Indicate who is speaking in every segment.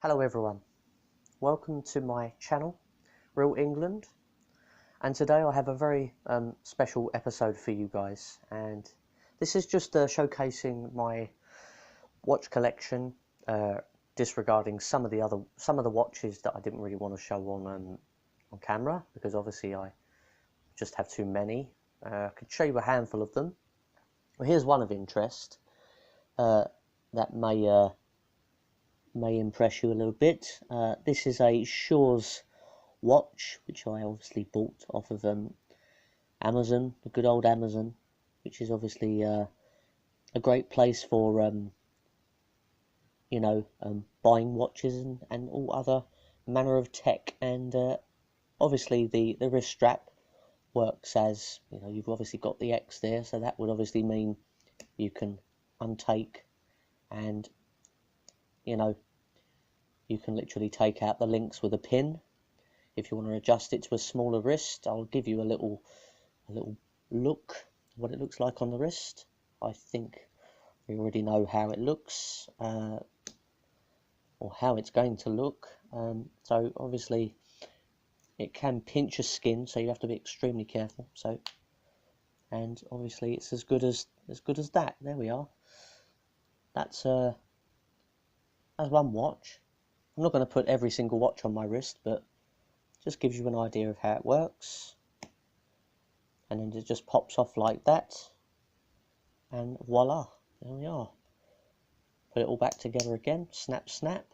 Speaker 1: Hello everyone, welcome to my channel, Real England, and today I have a very special episode for you guys, and this is just showcasing my watch collection, disregarding some of the watches that I didn't really want to show on camera, because obviously I just have too many. I could show you a handful of them. Well, here's one of interest that may impress you a little bit. This is a Shaw's watch, which I obviously bought off of Amazon, the good old Amazon, which is obviously a great place for buying watches and all other manner of tech. And obviously the wrist strap works as, you've obviously got the X there, so that would obviously mean you can untake and you can literally take out the links with a pin. If you want to adjust it to a smaller wrist, I'll give you a little look what it looks like on the wrist. I think we already know how it looks, or how it's going to look. So obviously it can pinch your skin, so you have to be extremely careful. So, and obviously it's as good as that. There we are. That's one watch. I'm not going to put every single watch on my wrist, but just gives you an idea of how it works. And then it just pops off like that, and voila, there we are. Put it all back together again, snap snap,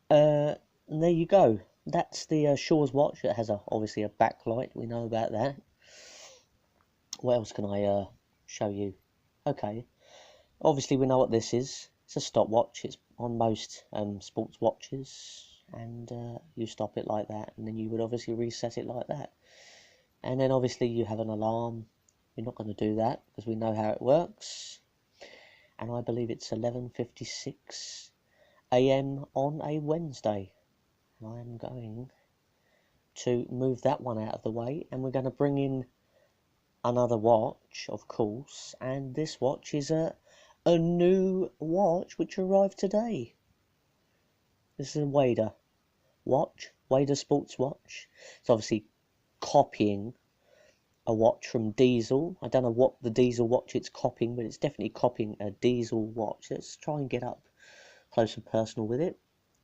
Speaker 1: and there you go. That's the Shaw's watch. It has obviously a backlight, we know about that. What else can I show you? Okay, obviously we know what this is. It's a stopwatch. It's on most sports watches, and you stop it like that, and then you would obviously reset it like that. And then obviously you have an alarm. We're not going to do that because we know how it works. And I believe it's 11:56 AM on a Wednesday. And I am going to move that one out of the way, and we're going to bring in another watch, of course. And this watch is a new watch which arrived today. This is a Wader watch, Wader sports watch. It's obviously copying a watch from Diesel. I don't know what the Diesel watch it's copying, but it's definitely copying a Diesel watch. Let's try and get up close and personal with it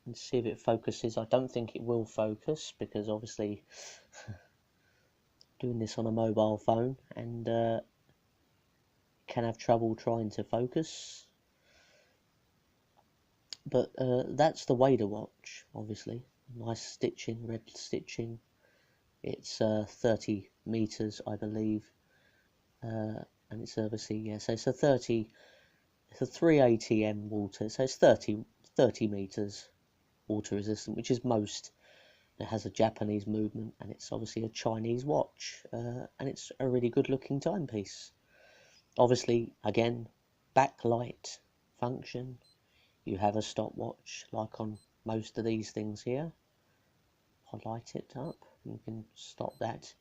Speaker 1: and see if it focuses. I don't think it will focus, because obviously doing this on a mobile phone, and can have trouble trying to focus. But that's the Wader watch, obviously. Nice stitching, red stitching. It's 30 meters, I believe, and it's obviously, yeah, so it's a 380M water, so it's 30 meters water resistant, which is most. It has a Japanese movement, and it's obviously a Chinese watch, and it's a really good looking timepiece. Obviously, again, backlight function. You have a stopwatch like on most of these things here. I'll light it up, you can stop that,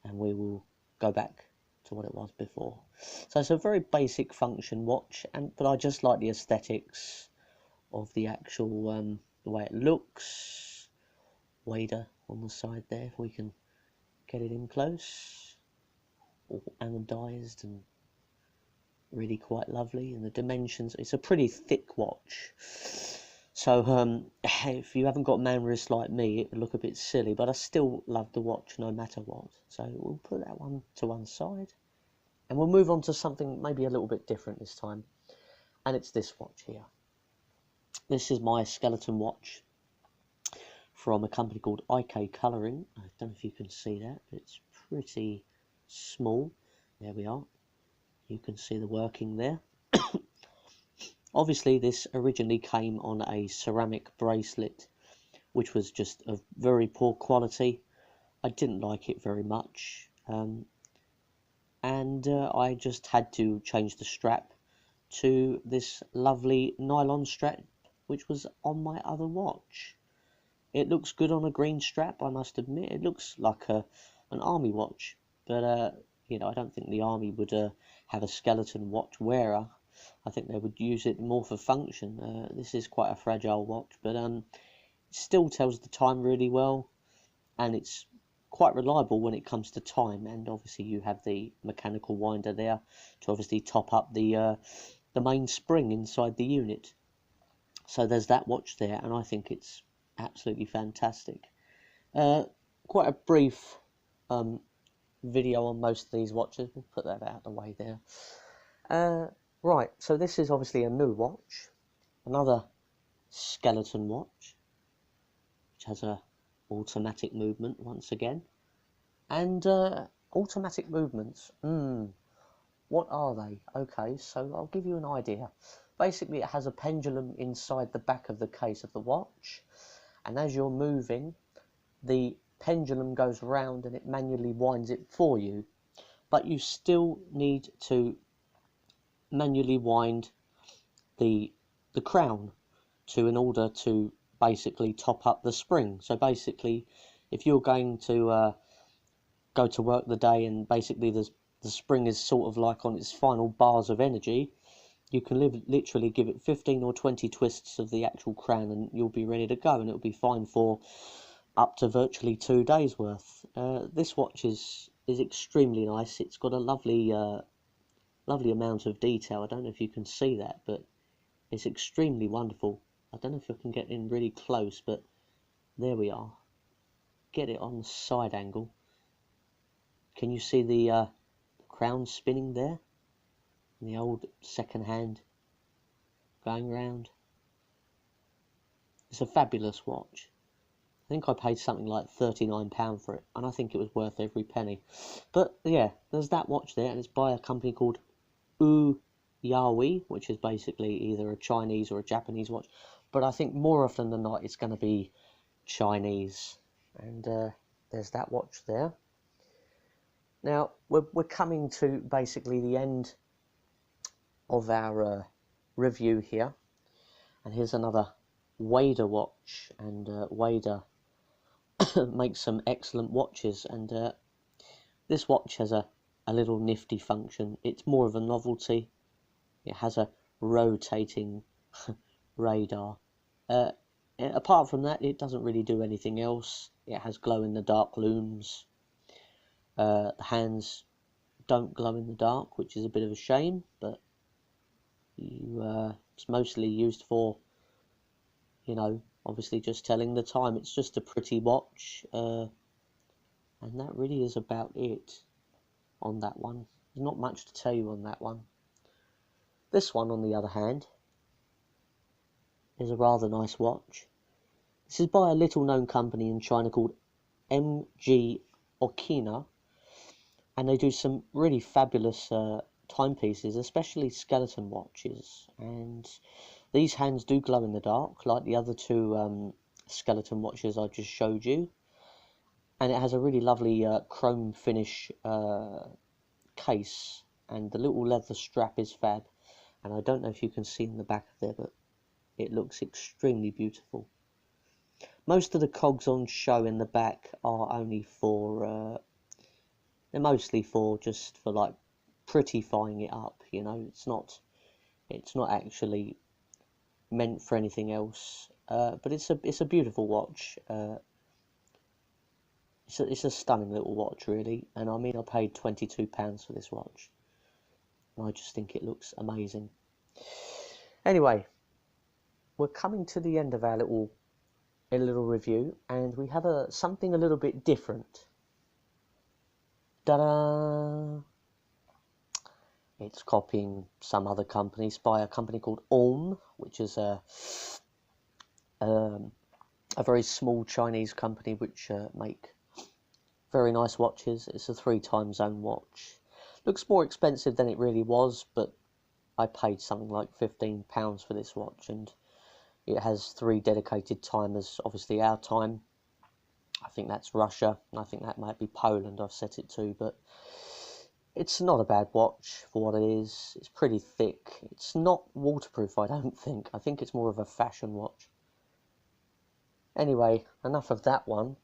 Speaker 1: and we will go back to what it was before. So it's a very basic function watch, but I just like the aesthetics of the actual the way it looks. Wader on the side there, if we can get it in close, all anodized and really quite lovely. And the dimensions, it's a pretty thick watch, so if you haven't got man wrist like me, it would look a bit silly, but I still love the watch no matter what. So we'll put that one to one side, and we'll move on to something maybe a little bit different this time, and it's this watch here. This is my skeleton watch from a company called IK Colouring. I don't know if you can see that, but it's pretty small. There we are. You can see the working there. Obviously, this originally came on a ceramic bracelet, which was just of very poor quality. I didn't like it very much, and I just had to change the strap to this lovely nylon strap, which was on my other watch. It looks good on a green strap, I must admit. It looks like an army watch, but I don't think the army would have a skeleton watch wearer. I think they would use it more for function. This is quite a fragile watch, but it still tells the time really well, and it's quite reliable when it comes to time. And obviously you have the mechanical winder there to obviously top up the main spring inside the unit. So there's that watch there, and I think it's absolutely fantastic. Quite a brief video on most of these watches. We'll put that out of the way there. Right, so this is obviously a new watch, another skeleton watch, which has a automatic movement once again. And automatic movements, what are they? Okay, so I'll give you an idea. Basically, it has a pendulum inside the back of the case of the watch, and as you're moving, the pendulum goes round and it manually winds it for you, but you still need to manually wind the crown in order to basically top up the spring. So basically, if you're going to go to work the day and basically the spring is sort of like on its final bars of energy, you can literally give it 15 or 20 twists of the actual crown and you'll be ready to go, and it'll be fine for up to virtually 2 days worth. This watch is extremely nice. It's got a lovely amount of detail. I don't know if you can see that, but it's extremely wonderful. I don't know if I can get in really close, but there we are. Get it on the side angle. Can you see the crown spinning there? And the old second hand going round. It's a fabulous watch. I think I paid something like £39 for it, and I think it was worth every penny. But yeah, there's that watch there, and it's by a company called Yaoi, which is basically either a Chinese or a Japanese watch. But I think more often than not, it's going to be Chinese. And there's that watch there. Now, we're coming to basically the end of our review here. And here's another Wader watch. And Wader makes some excellent watches. And this watch has a little nifty function. It's more of a novelty. It has a rotating radar. Apart from that, it doesn't really do anything else. It has glow-in-the-dark looms. The hands don't glow in the dark, which is a bit of a shame, but it's mostly used for, obviously just telling the time. It's just a pretty watch, and that really is about it on that one. There's not much to tell you on that one. This one, on the other hand, is a rather nice watch. This is by a little-known company in China called MG Okina, and they do some really fabulous timepieces, especially skeleton watches. And these hands do glow in the dark, like the other two skeleton watches I just showed you. And it has a really lovely chrome finish case, and the little leather strap is fab. And I don't know if you can see in the back of there, but it looks extremely beautiful. Most of the cogs on show in the back are only for, they're mostly just for like prettifying it up, It's not actually meant for anything else. But it's a beautiful watch. It's a stunning little watch, really. And I mean, I paid £22 for this watch. And I just think it looks amazing. Anyway, we're coming to the end of our little review, and we have something a little bit different. Ta-da! It's copying some other companies by a company called Ohm, which is a very small Chinese company which make very nice watches. It's a 3 time zone watch. Looks more expensive than it really was, but I paid something like £15 for this watch, and it has 3 dedicated timers. Obviously our time, I think that's Russia, and I think that might be Poland I've set it to, but it's not a bad watch for what it is. It's pretty thick. It's not waterproof, I don't think. I think it's more of a fashion watch. Anyway, enough of that one.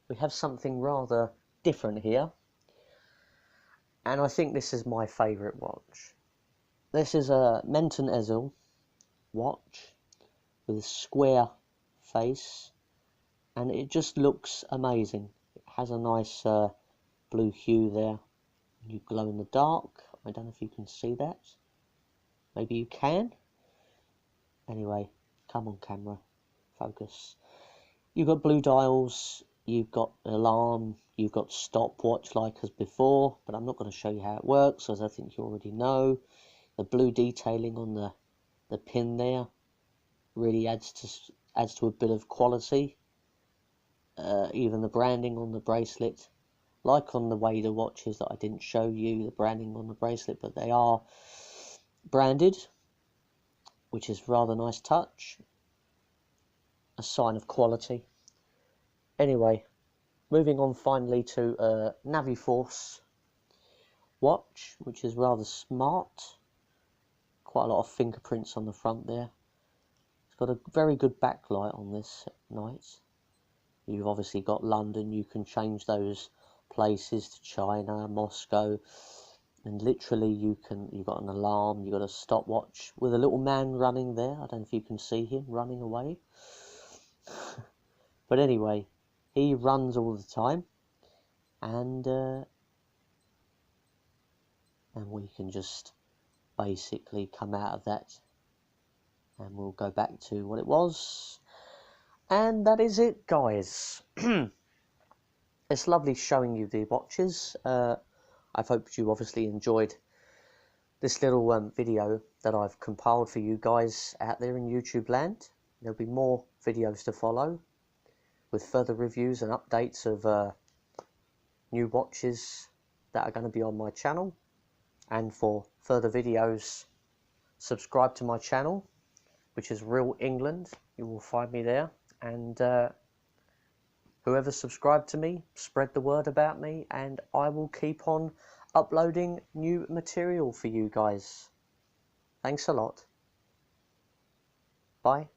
Speaker 1: We have something rather different here, and I think this is my favourite watch. This is a Menton Ezel watch with a square face, and it just looks amazing. It has a nice blue hue there. You glow in the dark. I don't know if you can see that. Maybe you can. Anyway, come on camera, focus. You've got blue dials, you've got alarm, you've got stopwatch like as before, but I'm not going to show you how it works, as I think you already know. The blue detailing on the pin there really adds to a bit of quality. Even the branding on the bracelet, like on the Wader watches that I didn't show you, the branding on the bracelet, but they are branded, which is rather nice touch, a sign of quality. Anyway, moving on finally to a Naviforce watch, which is rather smart. Quite a lot of fingerprints on the front there. It's got a very good backlight on this at night. You've obviously got London, you can change those places to China, Moscow, and literally you've got an alarm, you've got a stopwatch with a little man running there. I don't know if you can see him running away. But anyway, he runs all the time, and we can just basically come out of that, and we'll go back to what it was. And that is it, guys. It's lovely showing you the watches. I've hoped you obviously enjoyed this little video that I've compiled for you guys out there in YouTube land. There'll be more videos to follow with further reviews and updates of new watches that are going to be on my channel. And for further videos, subscribe to my channel, which is Real England. You will find me there. And whoever subscribed to me, spread the word about me, and I will keep on uploading new material for you guys. Thanks a lot. Bye.